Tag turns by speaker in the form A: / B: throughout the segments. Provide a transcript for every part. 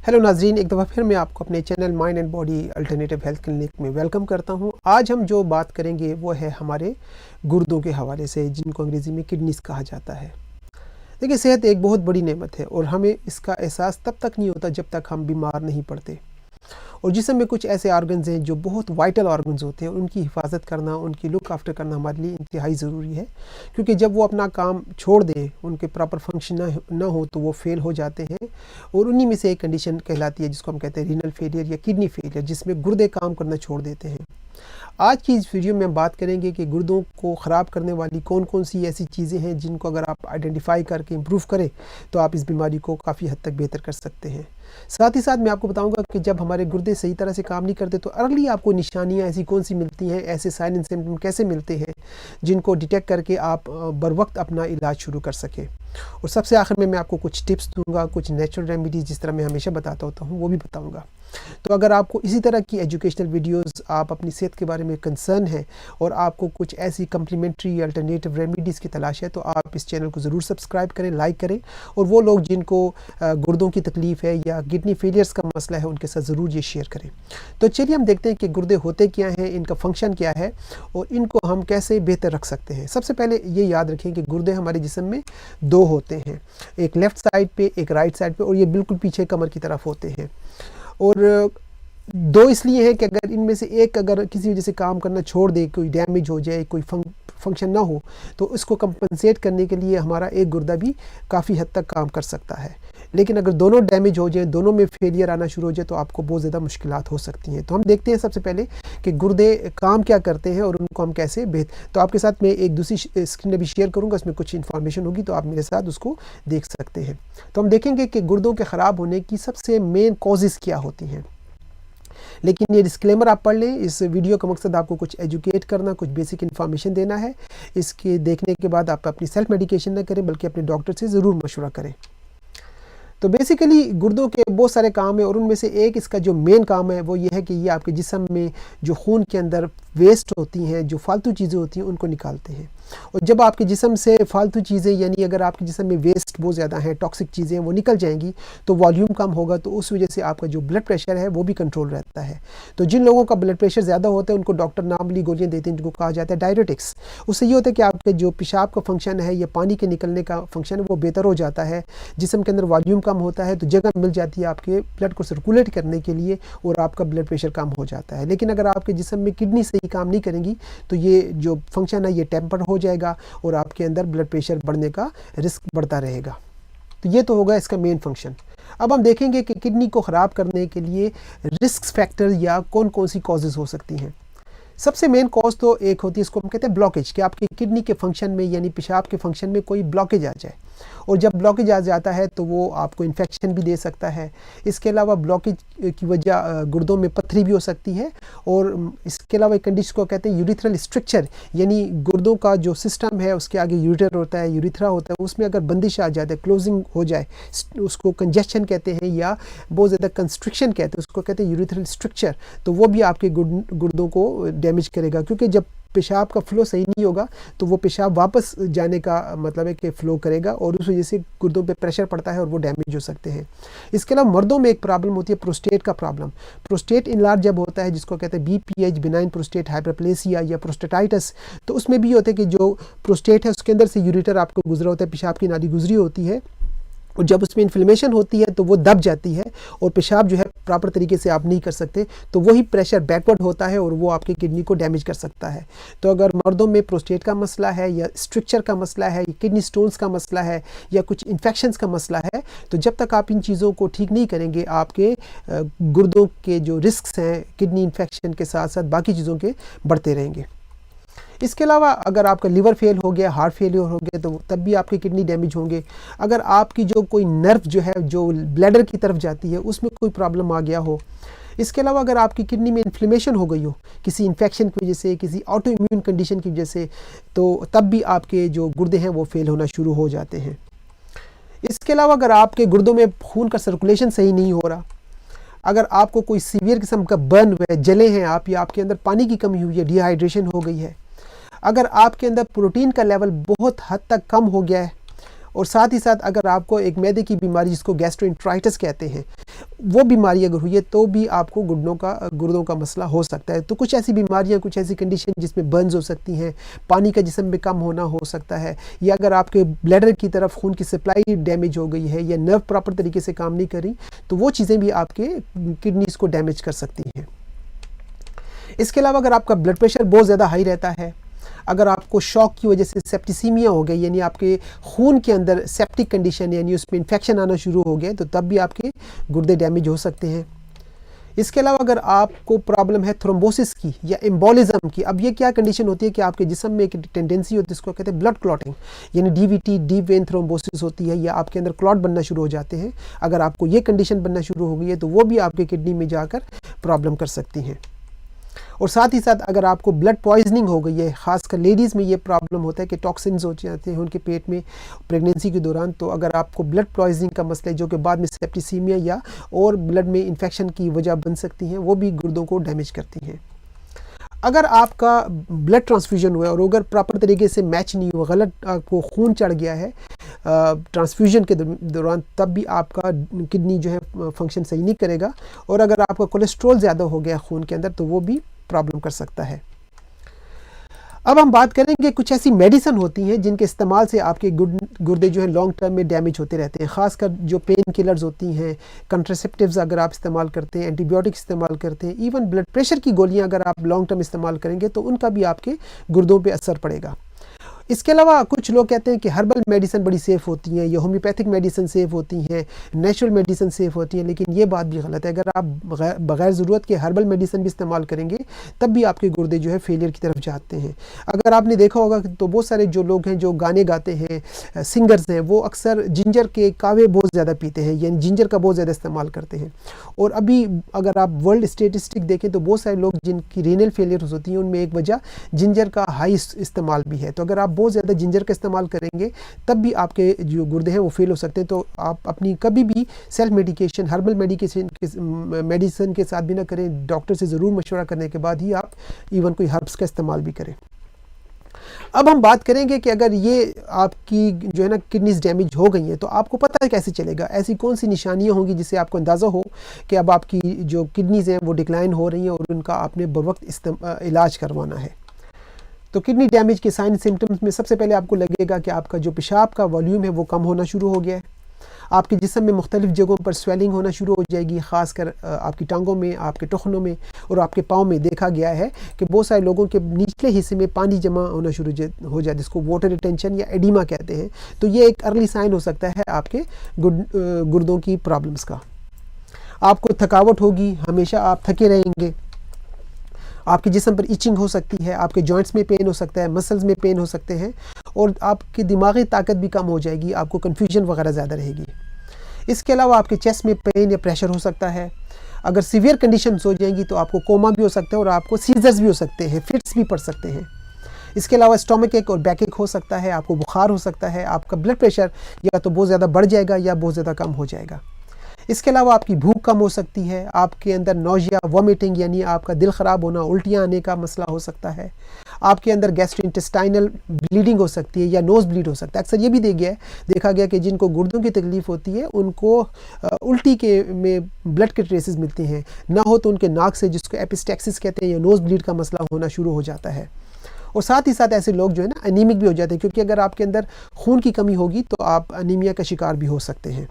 A: Hello नाजरीन, एक दफ़ा फिर मैं आपको अपने channel mind and body alternative health clinic में वेलकम करता हूं। आज हम जो बात करेंगे वो है हमारे गुर्दों के हवाले से, जिनको अंग्रेज़ी में किडनीज कहा जाता है। देखिए, सेहत एक बहुत बड़ी नेमत है और हमें इसका एहसास तब तक नहीं होता जब तक हम बीमार नहीं पड़ते। और जिस्म में कुछ ऐसे ऑर्गन्स हैं जो बहुत वाइटल ऑर्गन्स होते हैं, उनकी हिफाजत करना, उनकी लुक आफ्टर करना हमारे लिए इंतहाई ज़रूरी है, क्योंकि जब वो अपना काम छोड़ दें, उनके प्रॉपर फंक्शन ना हो तो वो फेल हो जाते हैं। और उन्हीं में से एक कंडीशन कहलाती है जिसको हम कहते हैं रीनल फेलियर या किडनी फेलियर, जिसमें गुर्दे काम करना छोड़ देते हैं। आज की इस वीडियो में हम बात करेंगे कि गुर्दों को ख़राब करने वाली कौन कौन सी ऐसी चीज़ें हैं जिनको अगर आप आइडेंटिफाई करके इम्प्रूव करें तो आप इस बीमारी को काफ़ी हद तक बेहतर कर सकते हैं। साथ ही साथ मैं आपको बताऊंगा कि जब हमारे गुर्दे सही तरह से काम नहीं करते तो अर्ली आपको निशानियां ऐसी कौन सी मिलती हैं, ऐसे साइन एंड सिम्टम कैसे मिलते हैं जिनको डिटेक्ट करके आप बर वक्त अपना इलाज शुरू कर सकें। और सबसे आखिर में मैं आपको कुछ टिप्स दूंगा, कुछ नेचुरल रेमेडीज़ जिस तरह मैं हमेशा बताता होता हूँ वो भी बताऊँगा। तो अगर आपको इसी तरह की एजुकेशनल वीडियोस, आप अपनी सेहत के बारे में कंसर्न है और आपको कुछ ऐसी कम्प्लीमेंट्री अल्टरनेटिव रेमेडीज़ की तलाश है तो आप इस चैनल को ज़रूर सब्सक्राइब करें, लाइक करें। और वो लोग जिनको गुर्दों की तकलीफ़ है या किडनी फेलियर्स का मसला है उनके साथ ज़रूर ये शेयर करें। तो चलिए हम देखते हैं कि गुर्दे होते क्या हैं, इनका फंक्शन क्या है और इनको हम कैसे बेहतर रख सकते हैं। सबसे पहले ये याद रखें कि गुर्दे हमारे जिस्म में दो होते हैं, एक लेफ़्ट साइड पे, एक राइट साइड पे, और ये बिल्कुल पीछे कमर की तरफ होते हैं। और दो इसलिए है कि अगर इनमें से एक अगर किसी वजह से काम करना छोड़ दे, कोई डैमेज हो जाए, कोई फंक्शन ना हो, तो इसको कंपनसेट करने के लिए हमारा एक गुर्दा भी काफ़ी हद तक काम कर सकता है। लेकिन अगर दोनों डैमेज हो जाए, दोनों में फेलियर आना शुरू हो जाए तो आपको बहुत ज़्यादा मुश्किलात हो सकती हैं। तो हम देखते हैं सबसे पहले कि गुर्दे काम क्या करते हैं और उनको हम कैसे तो आपके साथ मैं एक दूसरी स्क्रीन अभी शेयर करूँगा, उसमें कुछ इन्फॉर्मेशन होगी तो आप मेरे साथ उसको देख सकते हैं। तो हम देखेंगे कि गुर्दों के ख़राब होने की सबसे मेन कॉजेज़ क्या होती हैं। लेकिन ये डिस्क्लेमर आप पढ़ लें, इस वीडियो का मकसद आपको कुछ एजुकेट करना, कुछ बेसिक इन्फॉर्मेशन देना है। इसके देखने के बाद आप अपनी सेल्फ मेडिकेशन ना करें बल्कि अपने डॉक्टर से ज़रूर मशवरा करें। तो बेसिकली गुर्दों के बहुत सारे काम है और उनमें से एक इसका जो मेन काम है वो ये है कि ये आपके जिस्म में जो खून के अंदर वेस्ट होती हैं, जो फालतू चीज़ें होती हैं, उनको निकालते हैं। और जब आपके जिस्म से फालतू चीज़ें, यानी अगर आपके जिस्म में वेस्ट बहुत ज़्यादा है, टॉक्सिक चीज़ें वो निकल जाएंगी तो वॉल्यूम कम होगा, तो उस वजह से आपका जो ब्लड प्रेशर है वो भी कंट्रोल रहता है। तो जिन लोगों का ब्लड प्रेशर ज़्यादा होता है उनको डॉक्टर नॉर्मली गोलियाँ देते हैं जिनको कहा जाता है डायरेटिक्स। उससे ये होता है कि आपके जो पेशाब का फंक्शन है या पानी के निकलने का फंक्शन है वो बेहतर हो जाता है, जिस्म के अंदर वॉल्यूम कम होता है तो जगह मिल जाती है आपके ब्लड को सर्कुलेट करने के लिए और आपका ब्लड प्रेशर कम हो जाता है। लेकिन अगर आपके जिस्म में किडनी सही काम नहीं करेंगी तो ये जो फंक्शन है ये टेम्पर हो जाएगा और आपके अंदर ब्लड प्रेशर बढ़ने का रिस्क बढ़ता रहेगा। तो ये तो होगा इसका मेन फंक्शन। अब हम देखेंगे कि किडनी को ख़राब करने के लिए रिस्क फैक्टर या कौन कौन सी कॉजेज़ हो सकती हैं। सबसे मेन कॉज तो एक होती है, इसको हम कहते हैं ब्लॉकेज, कि आपकी किडनी के फंक्शन में यानी पेशाब के फंक्शन में कोई ब्लॉकेज आ जाए। और जब ब्लॉकेज आ जाता है तो वो आपको इन्फेक्शन भी दे सकता है। इसके अलावा ब्लॉकेज की वजह गुर्दों में पत्थरी भी हो सकती है। और इसके अलावा एक कंडीशन को कहते हैं यूरिथ्रल स्ट्रक्चर, यानी गुर्दों का जो सिस्टम है उसके आगे यूरिटर होता है, यूरिथ्रा होता है, उसमें अगर बंदिश आ जाए, क्लोजिंग हो जाए, उसको कंजेशन कहते हैं या बहुत ज़्यादा कंस्ट्रिक्शन कहते हैं, उसको कहते हैं यूरिथ्रल स्ट्रक्चर। तो वो भी आपके गुर्दों को डैमेज करेगा, क्योंकि जब पेशाब का फ्लो सही नहीं होगा तो वो पेशाब वापस जाने का मतलब है कि फ़्लो करेगा और उस वजह से गुर्दों पे प्रेशर पड़ता है और वो डैमेज हो सकते हैं। इसके अलावा मर्दों में एक प्रॉब्लम होती है प्रोस्टेट का प्रॉब्लम। प्रोस्टेट इनलार्ज जब होता है, जिसको कहते हैं BPH, बिनाइन प्रोस्टेट हाइपरप्लेसिया या प्रोस्टेटाइटिस, तो उसमें भी होता है कि जो प्रोस्टेट है उसके अंदर से यूरिटर आपको गुजरा होता है, पेशाब की नाली गुजरी होती है, और जब उसमें इन्फ्लेमेशन होती है तो वो दब जाती है और पेशाब जो है प्रॉपर तरीके से आप नहीं कर सकते, तो वही प्रेशर बैकवर्ड होता है और वो आपकी किडनी को डैमेज कर सकता है। तो अगर मर्दों में प्रोस्टेट का मसला है या स्ट्रक्चर का मसला है, किडनी स्टोन्स का मसला है या कुछ इन्फेक्शंस का मसला है, तो जब तक आप इन चीज़ों को ठीक नहीं करेंगे आपके गुर्दों के जो रिस्क हैं किडनी इन्फेक्शन के साथ साथ बाकी चीज़ों के बढ़ते रहेंगे। इसके अलावा अगर आपका लिवर फेल हो गया, हार्ट फेलियर हो गया, तो तब भी आपकी किडनी डैमेज होंगे। अगर आपकी जो कोई नर्व जो है जो ब्लैडर की तरफ जाती है उसमें कोई प्रॉब्लम आ गया हो। इसके अलावा अगर आपकी किडनी में इन्फ्लेमेशन हो गई हो किसी इन्फेक्शन की वजह से, किसी ऑटो इम्यून कंडीशन की वजह से, तो तब भी आपके जो गुर्दे हैं वो फेल होना शुरू हो जाते हैं। इसके अलावा अगर आपके गुर्दों में खून का सर्कुलेशन सही नहीं हो रहा, अगर आपको कोई सीवियर किस्म का बर्न हुआ है, जले हैं आप, या आपके अंदर पानी की कमी हुई है, डिहाइड्रेशन हो गई है, अगर आपके अंदर प्रोटीन का लेवल बहुत हद तक कम हो गया है, और साथ ही साथ अगर आपको एक मैदे की बीमारी जिसको गैस्ट्रोइंट्राइटिस कहते हैं वो बीमारी अगर हुई है तो भी आपको गुर्दों का मसला हो सकता है। तो कुछ ऐसी बीमारियां, कुछ ऐसी कंडीशन जिसमें बर्न्स हो सकती हैं, पानी का जिस्म में कम होना हो सकता है, या अगर आपके ब्लैडर की तरफ खून की सप्लाई डैमेज हो गई है या नर्व प्रॉपर तरीके से काम नहीं कर रही, तो वो चीज़ें भी आपके किडनीज़ को डैमेज कर सकती हैं। इसके अलावा अगर आपका ब्लड प्रेशर बहुत ज़्यादा हाई रहता है, अगर आपको शॉक की वजह से सेप्टिसीमिया हो गई, यानी आपके खून के अंदर सेप्टिक कंडीशन यानी उसमें इन्फेक्शन आना शुरू हो गया, तो तब भी आपके गुर्दे डैमेज हो सकते हैं। इसके अलावा अगर आपको प्रॉब्लम है थ्रोम्बोसिस की या एम्बोलिज्म की, अब ये क्या कंडीशन होती है कि आपके जिस्म में एक टेंडेंसी होती है, इसको कहते हैं ब्लड क्लॉटिंग, यानी डीवीटी, डीप वेन थ्रोम्बोसिस होती है, या आपके अंदर क्लॉट बनना शुरू हो जाते हैं। अगर आपको ये कंडीशन बनना शुरू हो गई है तो वो भी आपके किडनी में जाकर प्रॉब्लम कर सकती हैं। और साथ ही साथ अगर आपको ब्लड पॉइजनिंग हो गई है, ख़ासकर लेडीज़ में ये प्रॉब्लम होता है कि टॉक्सिन्स हो जाते हैं उनके पेट में प्रेगनेंसी के दौरान, तो अगर आपको ब्लड पॉइजनिंग का मसला है जो कि बाद में सेप्टिसीमिया या और ब्लड में इन्फेक्शन की वजह बन सकती हैं, वो भी गुर्दों को डैमेज करती हैं। अगर आपका ब्लड ट्रांसफ्यूजन हुआ है और अगर प्रॉपर तरीके से मैच नहीं हुआ, गलत आपको खून चढ़ गया है ट्रांसफ्यूजन के दौरान, तब भी आपका किडनी जो है फंक्शन सही नहीं करेगा। और अगर आपका कोलेस्ट्रॉल ज़्यादा हो गया खून के अंदर तो वो भी प्रॉब्लम कर सकता है। अब हम बात करेंगे कुछ ऐसी मेडिसिन होती हैं जिनके इस्तेमाल से आपके गुर्दे जो हैं लॉन्ग टर्म में डैमेज होते रहते हैं, ख़ासकर जो पेन किलर्स होती हैं, कंट्रासेप्टिव्स अगर आप इस्तेमाल करते हैं, एंटीबायोटिक्स इस्तेमाल करते हैं, इवन ब्लड प्रेशर की गोलियां अगर आप लॉन्ग टर्म इस्तेमाल करेंगे तो उनका भी आपके गुर्दों पे असर पड़ेगा। इसके अलावा कुछ लोग कहते हैं कि हर्बल मेडिसिन बड़ी सेफ़ होती हैं या होम्योपैथिक मेडिसिन सेफ़ होती हैं, नेचुरल मेडिसिन सेफ़ होती हैं, लेकिन ये बात भी गलत है। अगर आप बग़ैर ज़रूरत के हर्बल मेडिसिन भी इस्तेमाल करेंगे तब भी आपके गुर्दे जो है फेलियर की तरफ जाते हैं। अगर आपने देखा होगा तो बहुत सारे जो लोग हैं जो गाने गाते हैं, सिंगर्स हैं, वो अक्सर जिंजर के कावे बहुत ज़्यादा पीते हैं, यानी जिंजर का बहुत ज़्यादा इस्तेमाल करते हैं। और अभी अगर आप वर्ल्ड स्टेटिस्टिक देखें तो बहुत सारे लोग जिनकी रीनल फेलियर होती हैं उनमें एक वजह जिंजर का हाई इस्तेमाल भी है। तो अगर आप बहुत ज़्यादा जिंजर का इस्तेमाल करेंगे तब भी आपके जो गुर्दे हैं वो फेल हो सकते हैं। तो आप अपनी कभी भी सेल्फ मेडिकेशन, हर्बल मेडिसिन के साथ भी ना करें, डॉक्टर से ज़रूर मशवरा करने के बाद ही आप इवन कोई हर्ब्स का इस्तेमाल भी करें। अब हम बात करेंगे कि अगर ये आपकी जो है ना किडनीज डैमेज हो गई हैं तो आपको पता है कैसे चलेगा, ऐसी कौन सी निशानियां होंगी जिससे आपको अंदाज़ा हो कि अब आपकी जो किडनीज हैं वो डिक्लाइन हो रही हैं और उनका आपने बरवक्त इलाज करवाना है। तो किडनी डैमेज के साइन सिम्टम्स में सबसे पहले आपको लगेगा कि आपका जो पेशाब का वॉल्यूम है वो कम होना शुरू हो गया है, आपके जिस्म में मुख्तलिफ जगहों पर स्वेलिंग होना शुरू हो जाएगी, ख़ासकर आपकी टांगों में, आपके टखनों में और आपके पाँव में। देखा गया है कि बहुत सारे लोगों के निचले हिस्से में पानी जमा होना शुरू हो जाए, जिसको वाटर रिटेंशन या एडिमा कहते हैं। तो ये एक अर्ली साइन हो सकता है आपके गुर्दों की प्रॉब्लम्स का। आपको थकावट होगी, हमेशा आप थके रहेंगे, आपके जिस्म पर इचिंग हो सकती है, आपके जॉइंट्स में पेन हो सकता है, मसल्स में पेन हो सकते हैं और आपकी दिमागी ताकत भी कम हो जाएगी, आपको कन्फ्यूजन वगैरह ज़्यादा रहेगी। इसके अलावा आपके चेस्ट में पेन या प्रेशर हो सकता है। अगर सीवियर कंडीशंस हो जाएंगी तो आपको कोमा भी हो सकता है और आपको सीजर्स भी हो सकते हैं, फिट्स भी पड़ सकते हैं। इसके अलावा स्टोमक एक और बैक एक हो सकता है, आपको बुखार हो सकता है, आपका ब्लड प्रेशर या तो बहुत ज़्यादा बढ़ जाएगा या बहुत ज़्यादा कम हो जाएगा। इसके अलावा आपकी भूख कम हो सकती है, आपके अंदर नौजिया, वॉमिटिंग यानी आपका दिल ख़राब होना, उल्टियाँ आने का मसला हो सकता है, आपके अंदर गैस्ट्रोइंटेस्टाइनल ब्लीडिंग हो सकती है या नोज़ ब्लीड हो सकता है। अक्सर ये भी देखा गया कि जिनको गुर्दों की तकलीफ़ होती है उनको उल्टी के में ब्लड के ट्रेसेस मिलते हैं, ना हो तो उनके नाक से, जिसको एपिस्टैक्सिस कहते हैं, या नोज़ ब्लीड का मसला होना शुरू हो जाता है। और साथ ही साथ ऐसे लोग जो है ना एनीमिक भी हो जाते हैं, क्योंकि अगर आपके अंदर खून की कमी होगी तो आप अनीमिया का शिकार भी हो सकते हैं।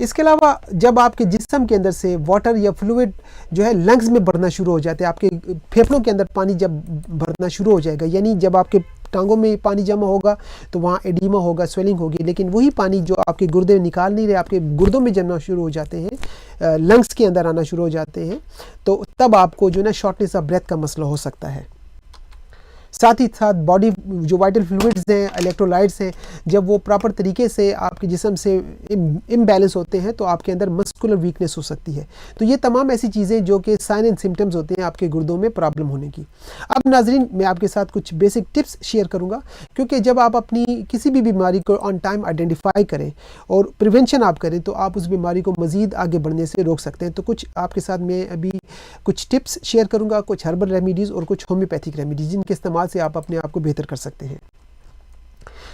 A: इसके अलावा जब आपके जिस्म के अंदर से वाटर या फ्लूइड जो है लंग्स में भरना शुरू हो जाते हैं, आपके फेफड़ों के अंदर पानी जब भरना शुरू हो जाएगा, यानी जब आपके टांगों में पानी जमा होगा तो वहाँ एडिमा होगा, स्वेलिंग होगी, लेकिन वही पानी जो आपके गुर्दे निकाल नहीं रहे, आपके गुर्दों में जमना शुरू हो जाते हैं, लंग्स के अंदर आना शुरू हो जाते हैं, तो तब आपको जो है ना शॉर्टनेस ऑफ ब्रेथ का मसला हो सकता है। साथ ही साथ बॉडी जो वाइटल फ्लूइड्स हैं, इलेक्ट्रोलाइट्स हैं, जब वो प्रॉपर तरीके से आपके जिस्म से इम्बैलेंस होते हैं तो आपके अंदर मस्कुलर वीकनेस हो सकती है। तो ये तमाम ऐसी चीज़ें जो कि साइन एंड सिम्टम्स होते हैं आपके गुर्दों में प्रॉब्लम होने की। अब नाजरीन, मैं आपके साथ कुछ बेसिक टिप्स शेयर करूँगा, क्योंकि जब आप अपनी किसी भी बीमारी को ऑन टाइम आइडेंटिफाई करें और प्रिवेंशन आप करें तो आप उस बीमारी को मज़ीद आगे बढ़ने से रोक सकते हैं। तो कुछ आपके साथ मैं अभी कुछ टिप्स शेयर करूँगा, कुछ हर्बल रेमेडीज़ और कुछ होम्योपैथिक रेमेडीज़, जिनके इस्तेमाल से आप अपने आप को बेहतर कर सकते हैं।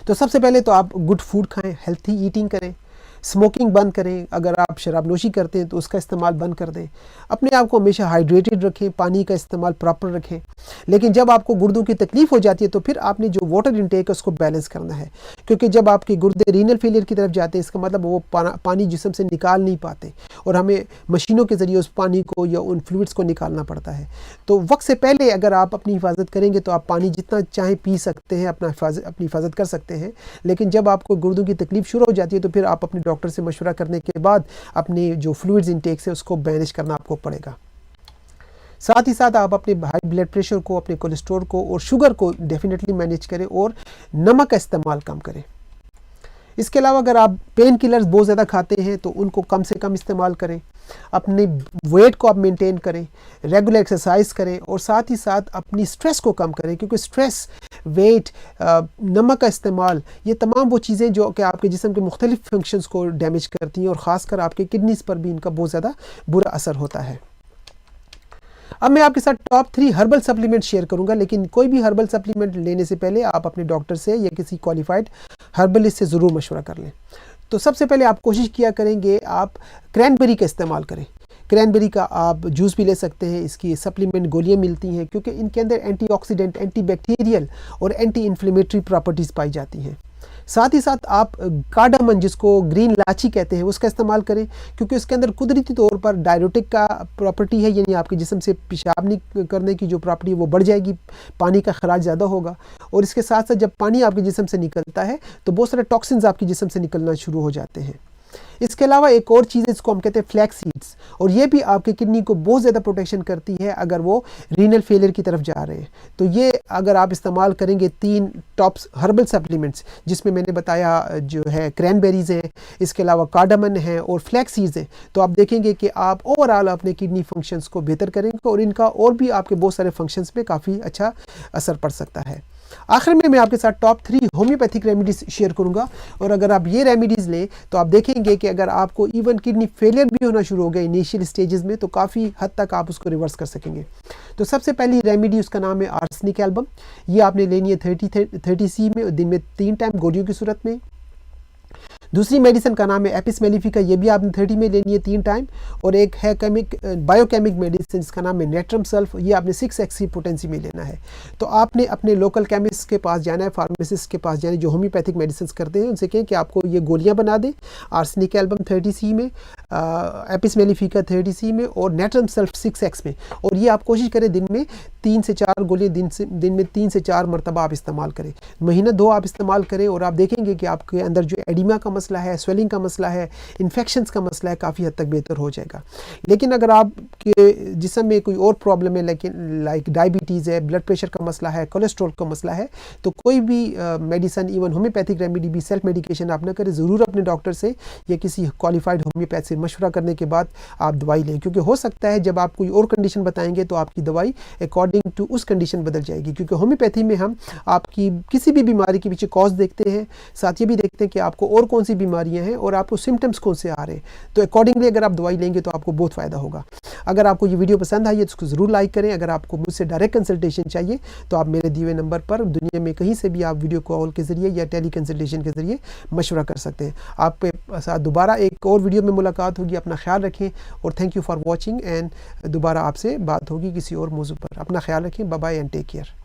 A: तो सबसे पहले तो आप गुड फूड खाएं, हेल्थी ईटिंग करें, स्मोकिंग बंद करें, अगर आप शराब नोशी करते हैं तो उसका इस्तेमाल बंद कर दें। अपने आप को हमेशा हाइड्रेटेड रखें, पानी का इस्तेमाल प्रॉपर रखें। लेकिन जब आपको गुर्दों की तकलीफ हो जाती है तो फिर आपने जो वाटर इंटेक है उसको बैलेंस करना है, क्योंकि जब आपके गुर्दे रीनल फेलियर की तरफ जाते हैं इसका मतलब वो पानी जिस्म से निकाल नहीं पाते और हमें मशीनों के ज़रिए उस पानी को या उन फ्लूइड्स को निकालना पड़ता है। तो वक्त से पहले अगर आप अपनी हिफाजत करेंगे तो आप पानी जितना चाहें पी सकते हैं, अपनी हिफाजत कर सकते हैं। लेकिन जब आपको गुर्दों की तकलीफ शुरू हो जाती है तो फिर आप अपने डॉक्टर से मशवरा करने के बाद अपनी जो फ्लूइड्स इंटेक से उसको मैनेज करना आपको पड़ेगा। साथ ही साथ आप अपने हाई ब्लड प्रेशर को, अपने कोलेस्ट्रॉल को और शुगर को डेफिनेटली मैनेज करें और नमक का इस्तेमाल कम करें। इसके अलावा अगर आप पेन किलर्स बहुत ज़्यादा खाते हैं तो उनको कम से कम इस्तेमाल करें। अपने वेट को आप मेंटेन करें, रेगुलर एक्सरसाइज करें और साथ ही साथ अपनी स्ट्रेस को कम करें, क्योंकि स्ट्रेस, वेट, नमक का इस्तेमाल, ये तमाम वो चीज़ें जो कि आपके जिस्म के मुख्तलिफ फंक्शंस को डैमेज करती हैं और ख़ासकर आपके किडनीज़ पर भी इनका बहुत ज़्यादा बुरा असर होता है। अब मैं आपके साथ टॉप 3 हर्बल सप्लीमेंट शेयर करूंगा, लेकिन कोई भी हर्बल सप्लीमेंट लेने से पहले आप अपने डॉक्टर से या किसी क्वालिफाइड हर्बलिस्ट से ज़रूर मशवरा कर लें। तो सबसे पहले आप कोशिश किया करेंगे आप क्रैनबेरी का इस्तेमाल करें। क्रैनबेरी का आप जूस भी ले सकते हैं, इसकी सप्लीमेंट गोलियां मिलती हैं क्योंकि इनके अंदर एंटीऑक्सीडेंट, एंटीबैक्टीरियल और एंटी इन्फ्लेमेटरी प्रॉपर्टीज़ पाई जाती हैं। साथ ही साथ आप कार्डामन, जिसको ग्रीन इलायची कहते हैं, उसका इस्तेमाल करें क्योंकि उसके अंदर कुदरती तौर पर डायरेटिक का प्रॉपर्टी है, यानी आपके जिस्म से पेशाब नहीं करने की जो प्रॉपर्टी है वो बढ़ जाएगी, पानी का खराज ज़्यादा होगा। और इसके साथ साथ जब पानी आपके जिस्म से निकलता है तो बहुत सारे टॉक्सिन्स आपके जिस्म से निकलना शुरू हो जाते हैं। इसके अलावा एक और चीज़ है जिसको हम कहते हैं फ्लैक्स सीड्स, और ये भी आपके किडनी को बहुत ज़्यादा प्रोटेक्शन करती है अगर वो रीनल फेलियर की तरफ जा रहे हैं। तो ये अगर आप इस्तेमाल करेंगे 3 टॉप्स हर्बल सप्लीमेंट्स, जिसमें मैंने बताया जो है क्रैनबेरीज़ हैं, इसके अलावा कार्डामन है और फ्लैक्स सीड्स हैं, तो आप देखेंगे कि आप ओवरऑल अपने किडनी फंक्शंस को बेहतर करेंगे और इनका और भी आपके बहुत सारे फंक्शंस पे काफ़ी अच्छा असर पड़ सकता है। आखिर में मैं आपके साथ टॉप 3 होम्योपैथिक रेमेडीज़ शेयर करूंगा, और अगर आप ये रेमेडीज़ लें तो आप देखेंगे कि अगर आपको इवन किडनी फेलियर भी होना शुरू हो गया इनिशियल स्टेजेस में तो काफ़ी हद तक आप उसको रिवर्स कर सकेंगे। तो सबसे पहली रेमेडी, उसका नाम है आर्सेनिक एल्बम। ये आपने लेनी है 30C में, दिन में 3 टाइम गोलियों की सूरत में। दूसरी मेडिसिन का नाम है एपिस मेलिफिका, ये भी आपने 30 में लेनी है 3 टाइम। और एक है बायोकेमिक मेडिसिन जिसका नाम है नेट्रम सल्फ, ये आपने 6xc पोटेंसी में लेना है। तो आपने अपने लोकल केमिस्ट के पास जाना है, फार्मासिस्ट के पास जाना है जो होम्योपैथिक मेडिसिन करते हैं, उनसे कहें कि आपको ये गोलियां बना दें, आर्सेनिक एल्बम 30C में, एपिस मेलिफिका 30C में और नेट्रम सल्फ 6x में। और ये आप कोशिश करें दिन में 3 से 4 गोलियाँ दिन में 3 से 4 मरतबा आप इस्तेमाल करें, महीना 2 आप इस्तेमाल करें, और आप देखेंगे कि आपके अंदर जो एडिमा का मसला है, स्वेलिंग का मसला है, इन्फेक्शंस का मसला है, काफ़ी हद तक बेहतर हो जाएगा। लेकिन अगर आपके जिस्म में कोई और प्रॉब्लम है, लेकिन लाइक डायबिटीज़ है, ब्लड प्रेशर का मसला है, कोलेस्ट्रॉल का मसला है, तो कोई भी मेडिसिन, इवन होम्योपैथिक रेमेडी भी सेल्फ मेडिकेशन आप ना करें, ज़रूर अपने डॉक्टर से या किसी क्वालिफाइड होम्योपैथ से मशवरा करने के बाद आप दवाई लें, क्योंकि हो सकता है जब आप कोई और कंडीशन बताएंगे तो आपकी दवाई अकॉर्डिंग टू उस कंडीशन बदल जाएगी। क्योंकि होम्योपैथी में हम आपकी किसी भी बीमारी के पीछे कॉज देखते हैं, साथ ये भी देखते हैं कि आपको और कौन सी बीमारियां हैं और आपको सिम्टम्स कौन से आ रहे हैं, तो अकॉर्डिंगली अगर आप दवाई लेंगे तो आपको बहुत फ़ायदा होगा। अगर आपको ये वीडियो पसंद आई है तो उसको ज़रूर लाइक करें। अगर आपको मुझसे डायरेक्ट कंसल्टेशन चाहिए तो आप मेरे दिए हुए नंबर पर दुनिया में कहीं से भी आप वीडियो कॉल के ज़रिए या टेली कंसल्टेशन के ज़रिए मशवरा कर सकते हैं। आपके साथ दोबारा एक और वीडियो में मुलाकात होगी। अपना ख्याल रखें और thank you for watching, and दोबारा आपसे बात होगी किसी और मौजू पर। अपना ख्याल रखें। Bye bye and take care.